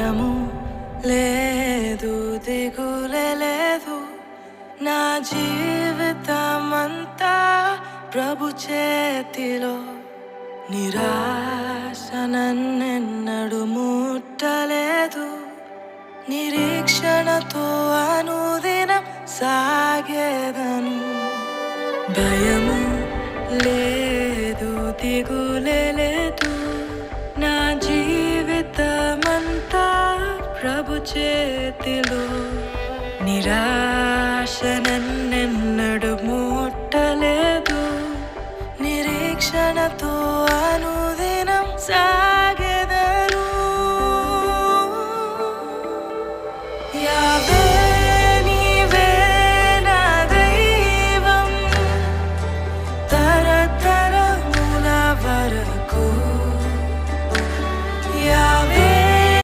భయము లేదు, దిగులే లేదు. నా జీవితమంతా ప్రభు చేతిలో. నిరాశ నన్నెన్నడు ముట్టలేదు. నిరీక్షణతో అనుదినం సాగేదను. భయము లేదు, దిగులే లేదు. నా జీవితమంతా ప్రభు చేతిలో. నిరాశ నన్ను